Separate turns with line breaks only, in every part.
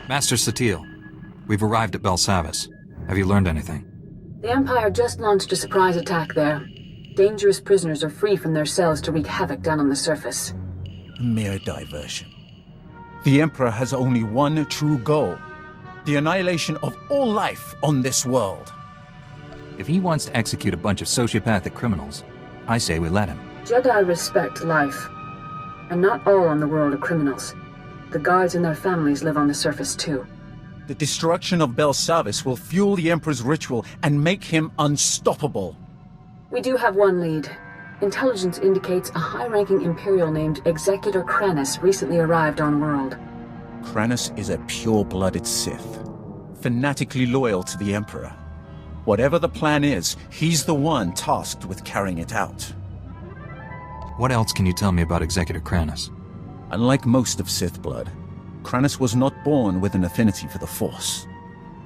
Master Satil, we've arrived at Belsavis. Have you learned anything?
The Empire just launched a surprise attack there. Dangerous prisoners are free from their cells to wreak havoc down on the surface.
A mere diversion. The Emperor has only one true goal: the annihilation of all life on this world.
If he wants to execute a bunch of sociopathic criminals, I say we let him.
Jedi respect life. And not all on the world are criminals. The guards and their families live on the surface too.
The destruction of Belsavis will fuel the Emperor's ritual and make him unstoppable.
We do have one lead. Intelligence indicates a high-ranking Imperial named Executor Kranis recently arrived on world.
Kranis is a pure-blooded Sith, fanatically loyal to the Emperor. Whatever the plan is, he's the one tasked with carrying it out.
What else can you tell me about Executor Kranis?
Unlike most of Sith blood, Kranis was not born with an affinity for the Force.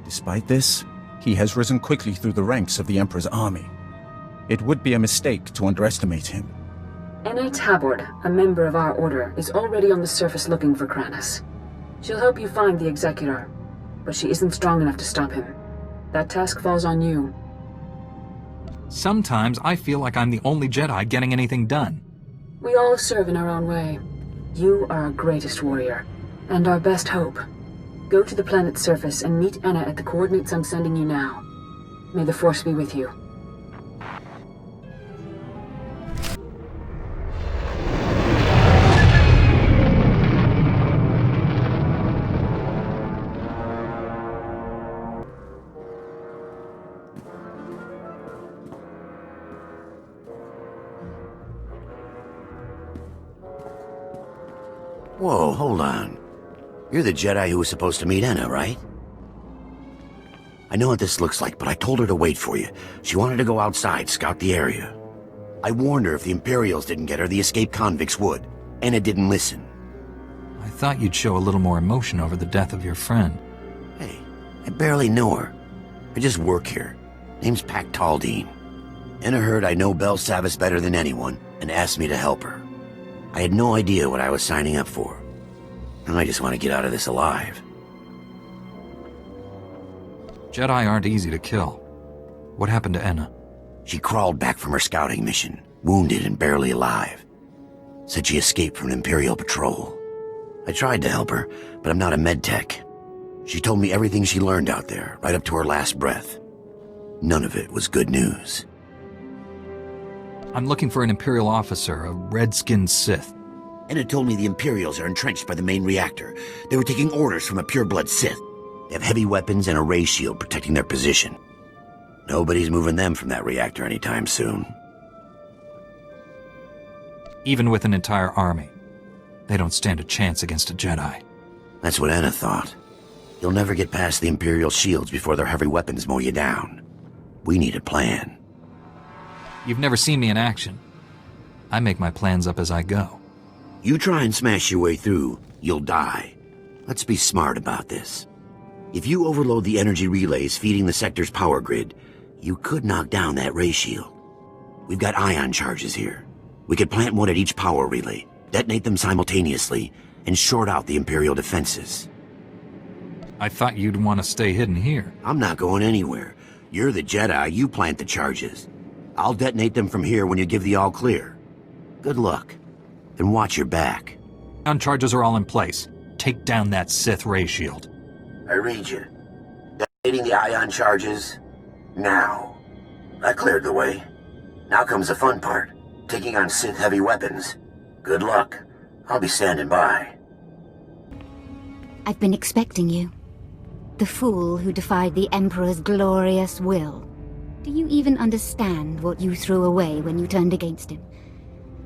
Despite this, he has risen quickly through the ranks of the Emperor's army. It would be a mistake to underestimate him.
Enna Tabord, a member of our order, is already on the surface looking for Kranis. She'll help you find the Executor, but she isn't strong enough to stop him. That task falls on you.
Sometimes I feel like I'm the only Jedi getting anything done.
We all serve in our own way. You are our greatest warrior, and our best hope. Go to the planet's surface and meet Enna at the coordinates I'm sending you now. May the Force be with you.
Whoa, hold on. You're the Jedi who was supposed to meet Enna, right? I know what this looks like, but I told her to wait for you. She wanted to go outside, scout the area. I warned her if the Imperials didn't get her, the escaped convicts would. Enna didn't listen.
I thought you'd show a little more emotion over the death of your friend.
Hey, I barely know her. I just work here. Name's Pac Taldeen. Enna heard I know Belsavis better than anyone, and asked me to help her. I had no idea what I was signing up for. And I just want to get out of this alive.
Jedi aren't easy to kill. What happened to Enna?
She crawled back from her scouting mission, wounded and barely alive. Said she escaped from an Imperial patrol. I tried to help her, but I'm not a medtech. She told me everything she learned out there, right up to her last breath. None of it was good news.
I'm looking for an Imperial officer, a red-skinned Sith.
Enna told me the Imperials are entrenched by the main reactor. They were taking orders from a pure-blood Sith. They have heavy weapons and a ray shield protecting their position. Nobody's moving them from that reactor anytime soon.
Even with an entire army, they don't stand a chance against a Jedi.
That's what Enna thought. You'll never get past the Imperial shields before their heavy weapons mow you down. We need a plan.
You've never seen me in action. I make my plans up as I go.
You try and smash your way through, you'll die. Let's be smart about this. If you overload the energy relays feeding the sector's power grid, you could knock down that ray shield. We've got ion charges here. We could plant one at each power relay, detonate them simultaneously, and short out the Imperial defenses.
I thought you'd want to stay hidden here.
I'm not going anywhere. You're the Jedi, you plant the charges. I'll detonate them from here when you give the all-clear. Good luck. And watch your back.
Ion charges are all in place. Take down that Sith ray shield.
I read you. Detonating the ion charges. Now. I cleared the way. Now comes the fun part. Taking on Sith heavy weapons. Good luck. I'll be standing by.
I've been expecting you. The fool who defied the Emperor's glorious will. Do you even understand what you threw away when you turned against him?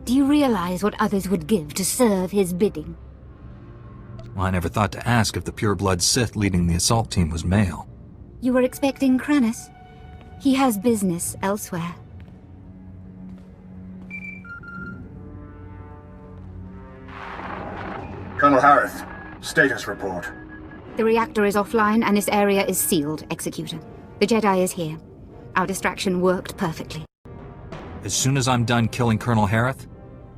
Do you realize what others would give to serve his bidding?
Well, I never thought to ask if the pure-blood Sith leading the assault team was male.
You were expecting Kranis? He has business elsewhere.
Colonel Harith, status report.
The reactor is offline and this area is sealed, Executor. The Jedi is here. Our distraction worked perfectly.
As soon as I'm done killing Colonel Harith,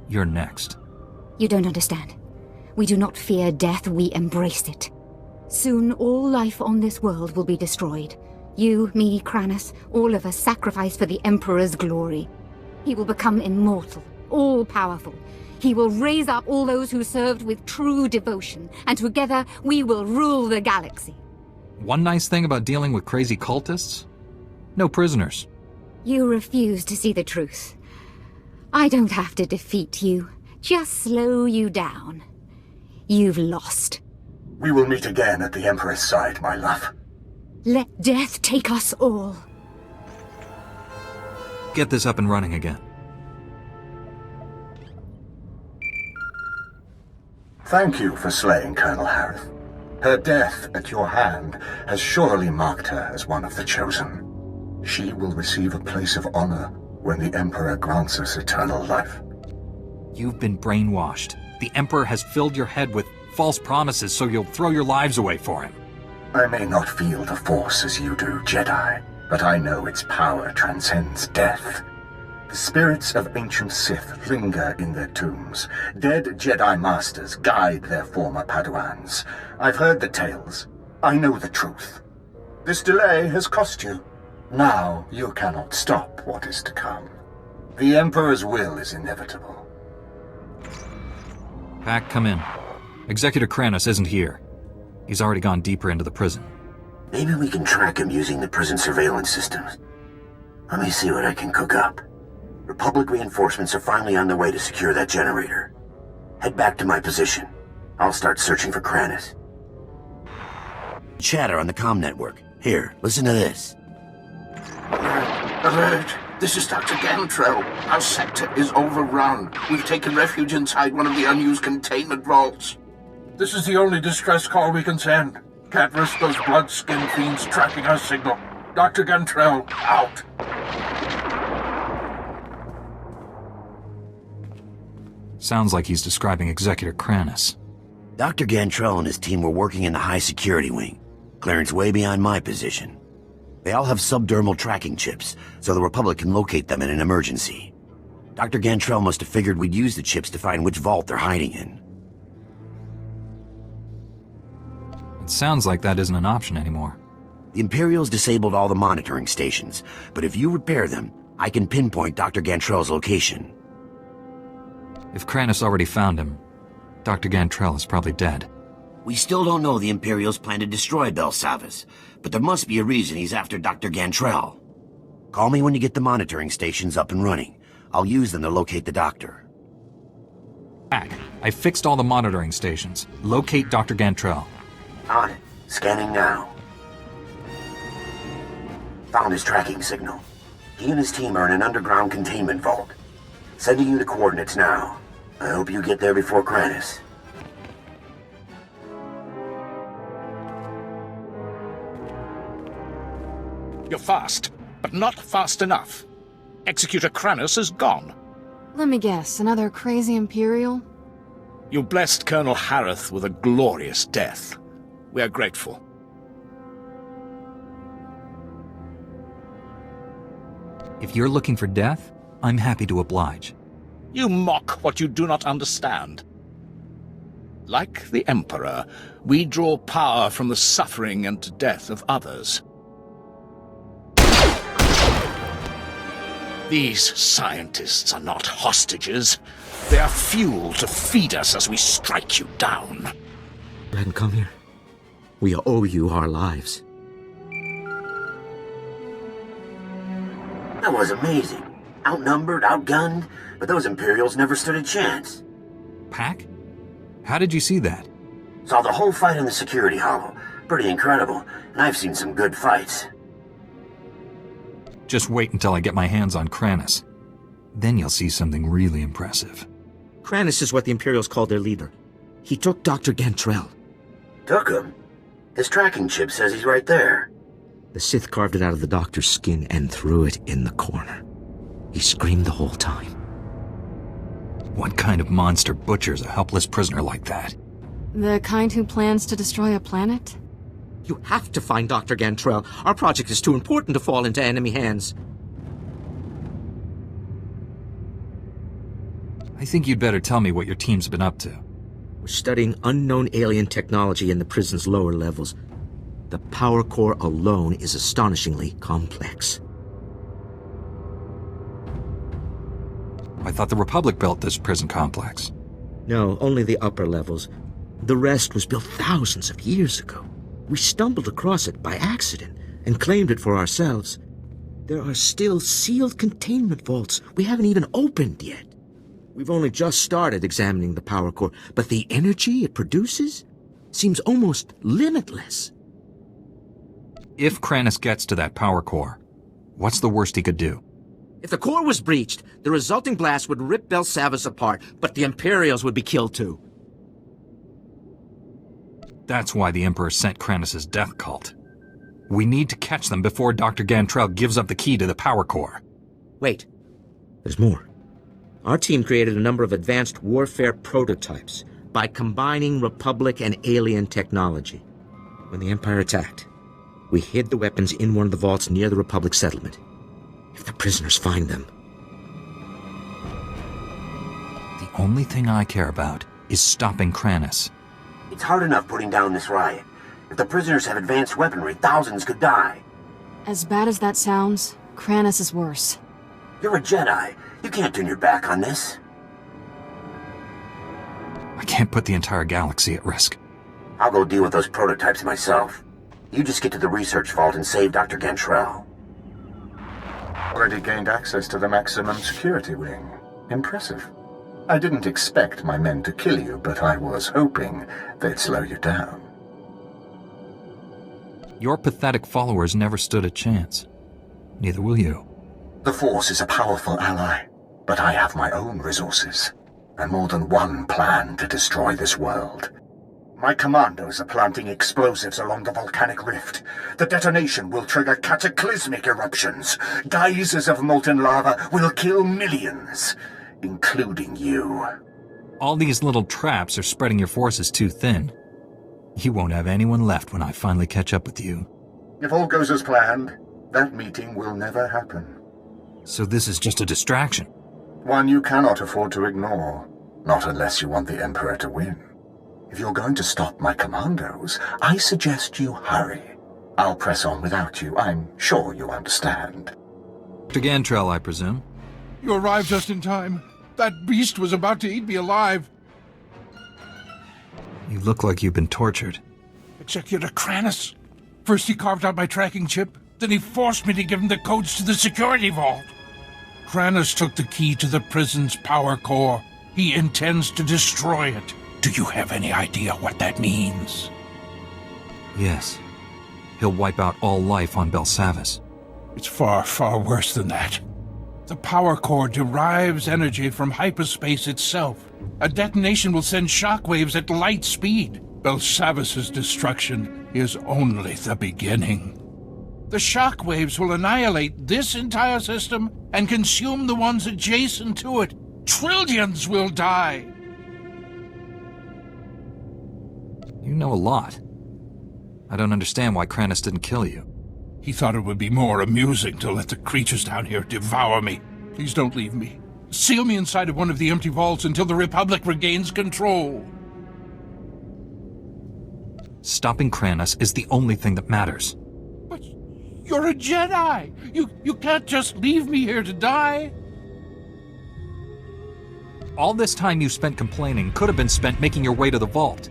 you're next.
You don't understand. We do not fear death, we embrace it. Soon all life on this world will be destroyed. You, me, Kranis, all of us sacrificed for the Emperor's glory. He will become immortal, all-powerful. He will raise up all those who served with true devotion, and together we will rule the galaxy.
One nice thing about dealing with crazy cultists? No prisoners.
You refuse to see the truth. I don't have to defeat you, just slow you down. You've lost.
We will meet again at the Emperor's side, my love.
Let death take us all.
Get this up and running again.
Thank you for slaying Colonel Harith. Her death at your hand has surely marked her as one of the chosen. She will receive a place of honor when the Emperor grants us eternal life.
You've been brainwashed. The Emperor has filled your head with false promises so you'll throw your lives away for him.
I may not feel the Force as you do, Jedi, but I know its power transcends death. The spirits of ancient Sith linger in their tombs. Dead Jedi Masters guide their former Padawans. I've heard the tales. I know the truth. This delay has cost you. Now you cannot stop what is to come. The Emperor's will is inevitable.
Pack, come in. Executor Kranis isn't here. He's already gone deeper into the prison.
Maybe we can track him using the prison surveillance systems. Let me see what I can cook up. Republic reinforcements are finally on their way to secure that generator. Head back to my position. I'll start searching for Kranis. Chatter on the comm network. Here, listen to this.
Alert! This is Dr. Gantrell. Our sector is overrun. We've taken refuge inside one of the unused containment vaults.
This is the only distress call we can send. Can't risk those blood-skin fiends tracking our signal. Dr. Gantrell, out.
Sounds like he's describing Executor Kranis.
Dr. Gantrell and his team were working in the high-security wing. Clearance way beyond my position. They all have subdermal tracking chips, so the Republic can locate them in an emergency. Dr. Gantrell must have figured we'd use the chips to find which vault they're hiding in.
It sounds like that isn't an option anymore.
The Imperials disabled all the monitoring stations, but if you repair them, I can pinpoint Dr. Gantrell's location.
If Kranis already found him, Dr. Gantrell is probably dead.
We still don't know the Imperials plan to destroy Belsavis, but there must be a reason he's after Dr. Gantrell. Call me when you get the monitoring stations up and running. I'll use them to locate the doctor.
Pack, I fixed all the monitoring stations. Locate Dr. Gantrell.
On it. Scanning now. Found his tracking signal. He and his team are in an underground containment vault. Sending you the coordinates now. I hope you get there before Kranis.
You're fast, but not fast enough. Executor Kranis is gone.
Let me guess, another crazy Imperial?
You blessed Colonel Harith with a glorious death. We are grateful.
If you're looking for death, I'm happy to oblige.
You mock what you do not understand. Like the Emperor, we draw power from the suffering and death of others. These scientists are not hostages. They are fuel to feed us as we strike you down.
Ben, come here. We owe you our lives.
That was amazing. Outnumbered, outgunned, but those Imperials never stood a chance.
Pack? How did you see that?
Saw the whole fight in the security hollow. Pretty incredible, and I've seen some good fights.
Just wait until I get my hands on Kranis. Then you'll see something really impressive.
Kranis is what the Imperials call their leader. He took Dr. Gantrell.
Took him? His tracking chip says he's right there.
The Sith carved it out of the doctor's skin and threw it in the corner. He screamed the whole time.
What kind of monster butchers a helpless prisoner like that?
The kind who plans to destroy a planet?
You have to find Dr. Gantrell. Our project is too important to fall into enemy hands.
I think you'd better tell me what your team's been up to.
We're studying unknown alien technology in the prison's lower levels. The power core alone is astonishingly complex.
I thought the Republic built this prison complex.
No, only the upper levels. The rest was built thousands of years ago. We stumbled across it by accident and claimed it for ourselves. There are still sealed containment vaults we haven't even opened yet. We've only just started examining the power core, but the energy it produces seems almost limitless.
If Kranis gets to that power core, what's the worst he could do?
If the core was breached, the resulting blast would rip Belsavis apart, but the Imperials would be killed too.
That's why the Emperor sent Kranis' death cult. We need to catch them before Dr. Gantrell gives up the key to the power core.
Wait, there's more. Our team created a number of advanced warfare prototypes by combining Republic and alien technology. When the Empire attacked, we hid the weapons in one of the vaults near the Republic settlement. If the prisoners find them...
The only thing I care about is stopping Kranis.
It's hard enough putting down this riot. If the prisoners have advanced weaponry, thousands could die.
As bad as that sounds, Kranis is worse.
You're a Jedi. You can't turn your back on this.
I can't put the entire galaxy at risk.
I'll go deal with those prototypes myself. You just get to the research vault and save Dr. Gantrell.
Already gained access to the maximum security wing. Impressive. I didn't expect my men to kill you, but I was hoping they'd slow you down.
Your pathetic followers never stood a chance. Neither will you.
The Force is a powerful ally, but I have my own resources, and more than one plan to destroy this world. My commandos are planting explosives along the volcanic rift. The detonation will trigger cataclysmic eruptions. Geysers of molten lava will kill millions, including you.
All these little traps are spreading your forces too thin. You won't have anyone left when I finally catch up with you.
If all goes as planned, that meeting will never happen.
So this is just a distraction?
One you cannot afford to ignore, not unless you want the Emperor to win. If you're going to stop my commandos, I suggest you hurry. I'll press on without you. I'm sure you'll understand.
Dr. Gantrell, I presume?
You arrived just in time. That beast was about to eat me alive.
You look like you've been tortured.
Executor Kranis. First he carved out my tracking chip, then he forced me to give him the codes to the security vault. Kranis took the key to the prison's power core. He intends to destroy it. Do you have any idea what that means?
Yes. He'll wipe out all life on Belsavis.
It's far, far worse than that. The power core derives energy from hyperspace itself. A detonation will send shockwaves at light speed. Belsavis's destruction is only the beginning. The shockwaves will annihilate this entire system and consume the ones adjacent to it. Trillions will die.
You know a lot. I don't understand why Kranis didn't kill you.
He thought it would be more amusing to let the creatures down here devour me. Please don't leave me. Seal me inside of one of the empty vaults until the Republic regains control.
Stopping Kranis is the only thing that matters.
But you're a Jedi! You can't just leave me here to die!
All this time you spent complaining could have been spent making your way to the vault.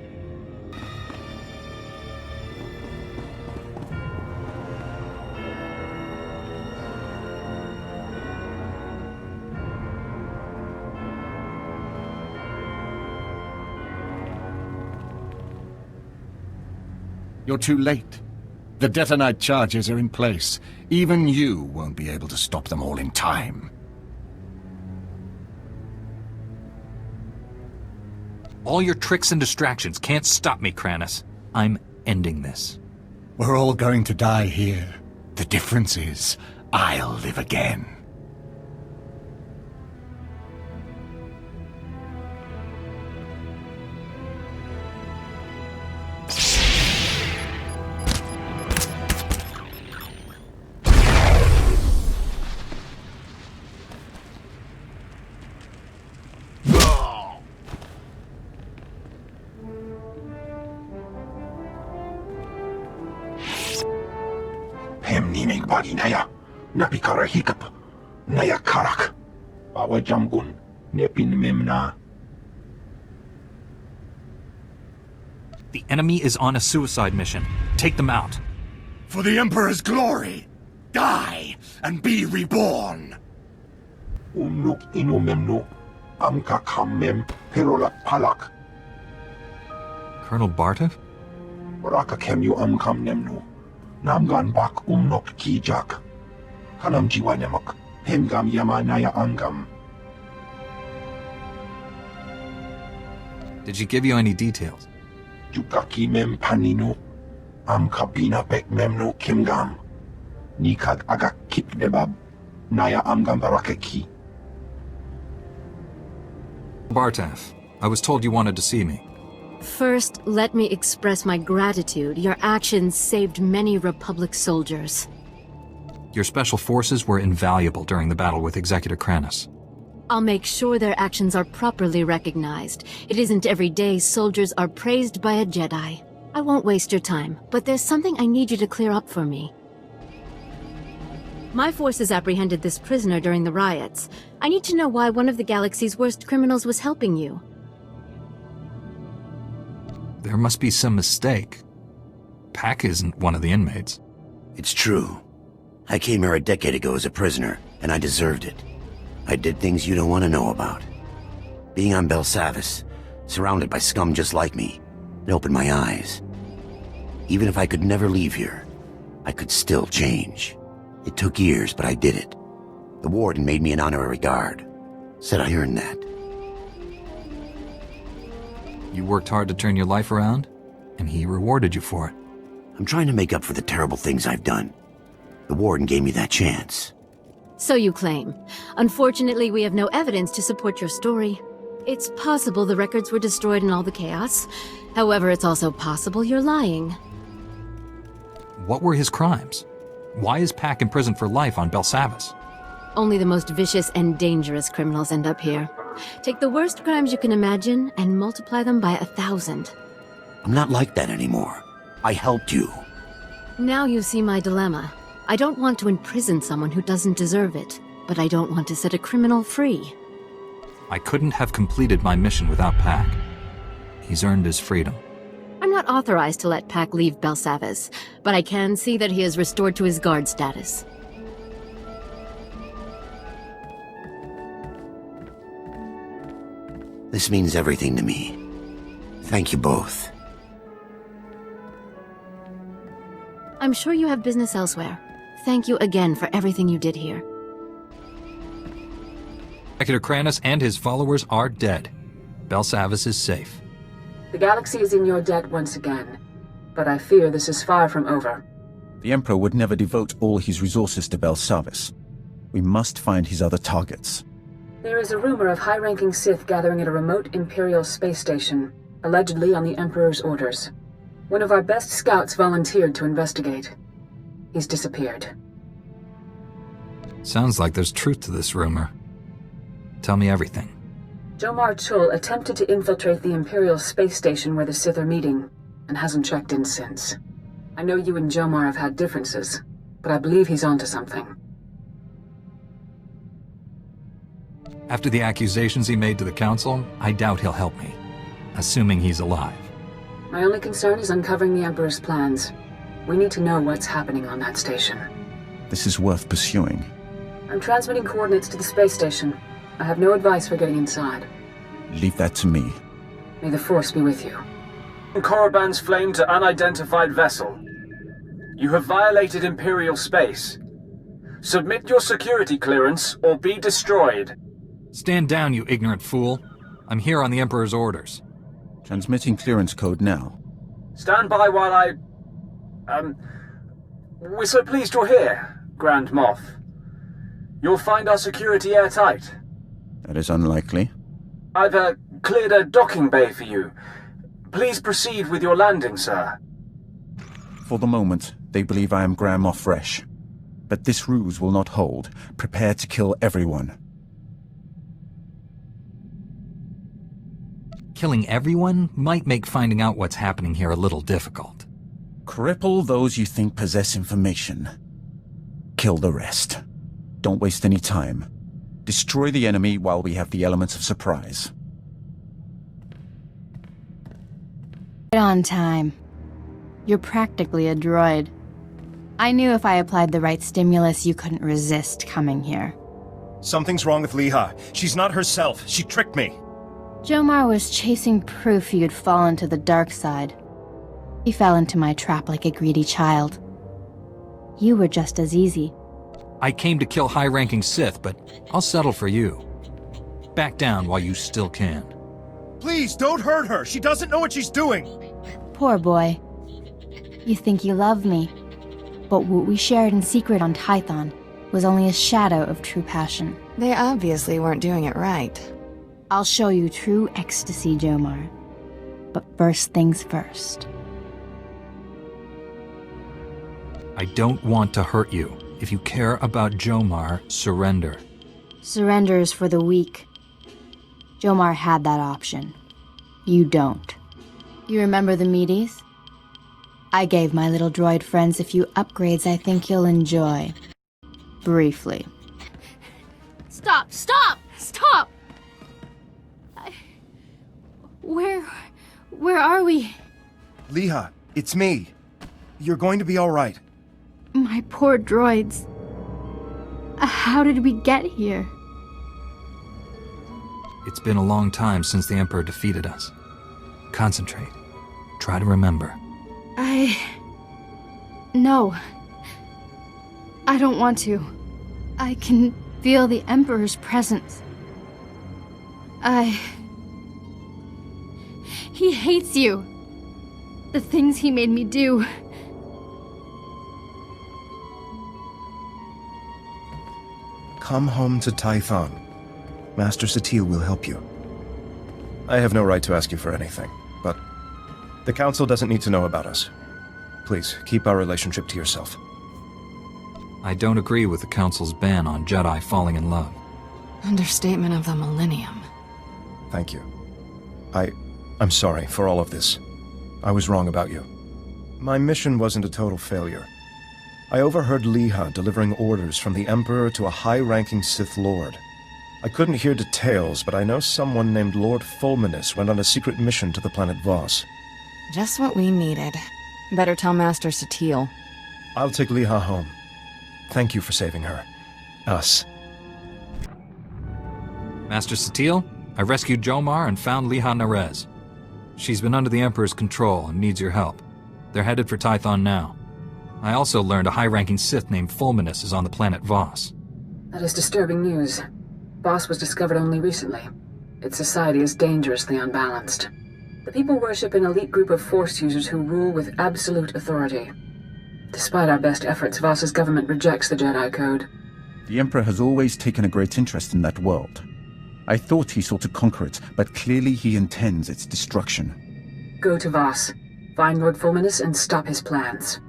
You're too late. The detonite charges are in place. Even you won't be able to stop them all in time.
All your tricks and distractions can't stop me, Kranis. I'm ending this.
We're all going to die here. The difference is, I'll live again.
nimeg bagi naya. Napikara hikap. Naya karak. Bawa jambun. Nepin memna.
The enemy is on a suicide mission. Take them out.
For the Emperor's glory, die and be reborn.
Unuk inumemnu. Amka kamem. Perolak palak.
Colonel Bartov?
Raka kemyu amkam nemnu. Namgan bak umnok kijak. Kanam jiwa nemak. Hemgam yama naya angam.
Did she give you any details?
Jukaki mem paninu. Am kabina pek memnu kimgam. Nikag agak kip debab. Naya amgam barakeki.
Bartov, I was told you wanted to see me.
First, let me express my gratitude. Your actions saved many Republic soldiers.
Your special forces were invaluable during the battle with Executor Kranis.
I'll make sure their actions are properly recognized. It isn't every day soldiers are praised by a Jedi. I won't waste your time, but there's something I need you to clear up for me. My forces apprehended this prisoner during the riots. I need to know why one of the galaxy's worst criminals was helping you.
There must be some mistake. Pac isn't one of the inmates.
It's true. I came here a decade ago as a prisoner, and I deserved it. I did things you don't want to know about. Being on Belsavis, surrounded by scum just like me, it opened my eyes. Even if I could never leave here, I could still change. It took years, but I did it. The warden made me an honorary guard. Said I earned that.
You worked hard to turn your life around, and he rewarded you for it.
I'm trying to make up for the terrible things I've done. The warden gave me that chance.
So you claim. Unfortunately, we have no evidence to support your story. It's possible the records were destroyed in all the chaos. However, it's also possible you're lying.
What were his crimes? Why is Pac imprisoned for life on Belsavis?
Only the most vicious and dangerous criminals end up here. Take the worst crimes you can imagine and multiply them by 1,000.
I'm not like that anymore. I helped you.
Now you see my dilemma. I don't want to imprison someone who doesn't deserve it, but I don't want to set a criminal free.
I couldn't have completed my mission without Pac. He's earned his freedom.
I'm not authorized to let Pac leave Belsavis, but I can see that he is restored to his guard status.
This means everything to me. Thank you both.
I'm sure you have business elsewhere. Thank you again for everything you did here.
Executor Kranis and his followers are dead. Belsavis is safe.
The galaxy is in your debt once again, but I fear this is far from over.
The Emperor would never devote all his resources to Belsavis. We must find his other targets.
There is a rumor of high-ranking Sith gathering at a remote Imperial space station, allegedly on the Emperor's orders. One of our best scouts volunteered to investigate. He's disappeared.
Sounds like there's truth to this rumor. Tell me everything.
Jomar Chul attempted to infiltrate the Imperial space station where the Sith are meeting, and hasn't checked in since. I know you and Jomar have had differences, but I believe he's onto something.
After the accusations he made to the Council, I doubt he'll help me. Assuming he's alive.
My only concern is uncovering the Emperor's plans. We need to know what's happening on that station.
This is worth pursuing.
I'm transmitting coordinates to the space station. I have no advice for getting inside.
Leave that to me.
May the Force be with you.
Korriban's flame to unidentified vessel. You have violated Imperial space. Submit your security clearance or be destroyed.
Stand down, you ignorant fool. I'm here on the Emperor's orders.
Transmitting clearance code now.
Stand by while I... We're so pleased you're here, Grand Moff. You'll find our security airtight.
That is unlikely.
I've cleared a docking bay for you. Please proceed with your landing, sir.
For the moment, they believe I am Grand Moff Fresh. But this ruse will not hold. Prepare to kill everyone.
Killing everyone might make finding out what's happening here a little difficult.
Cripple those you think possess information. kill the rest. Don't waste any time. Destroy the enemy while we have the elements of surprise.
Right on time. You're practically a droid. I knew if I applied the right stimulus, you couldn't resist coming here.
Something's wrong with Leha. She's not herself. She tricked me.
Jomar was chasing proof you'd fallen to the dark side. He fell into my trap like a greedy child. You were just as easy.
I came to kill high-ranking Sith, but I'll settle for you. Back down while you still can.
Please, don't hurt her. She doesn't know what she's doing.
Poor boy. You think you love me, but what we shared in secret on Tython was only a shadow of true passion.
They obviously weren't doing it right.
I'll show you true ecstasy, Jomar. But first things first.
I don't want to hurt you. If you care about Jomar, surrender.
Surrender is for the weak. Jomar had that option. You don't. You remember the meaties? I gave my little droid friends a few upgrades I think you'll enjoy. Briefly.
Stop! Stop! Stop! Where are we?
Leha, it's me. You're going to be all right.
My poor droids. How did we get here?
It's been a long time since the Emperor defeated us. Concentrate. Try to remember.
No. I don't want to. I can feel the Emperor's presence. He hates you. The things he made me do.
Come home to Tython. Master Satil will help you. I have no right to ask you for anything, but the Council doesn't need to know about us. Please, keep our relationship to yourself.
I don't agree with the Council's ban on Jedi falling in love.
Understatement of the millennium.
Thank you. I'm sorry for all of this. I was wrong about you. My mission wasn't a total failure. I overheard Leha delivering orders from the Emperor to a high-ranking Sith Lord. I couldn't hear details, but I know someone named Lord Fulminus went on a secret mission to the planet Voss.
Just what we needed. Better tell Master Satil.
I'll take Leha home. Thank you for saving her. Us.
Master Satil, I rescued Jomar and found Leha Nerez. She's been under the Emperor's control and needs your help. They're headed for Tython now. I also learned a high-ranking Sith named Fulminus is on the planet Voss.
That is disturbing news. Voss was discovered only recently. Its society is dangerously unbalanced. The people worship an elite group of Force users who rule with absolute authority. Despite our best efforts, Voss's government rejects the Jedi Code.
The Emperor has always taken a great interest in that world. I thought he sought to conquer it, but clearly he intends its destruction.
Go to Voss. Find Lord Fulminus and stop his plans.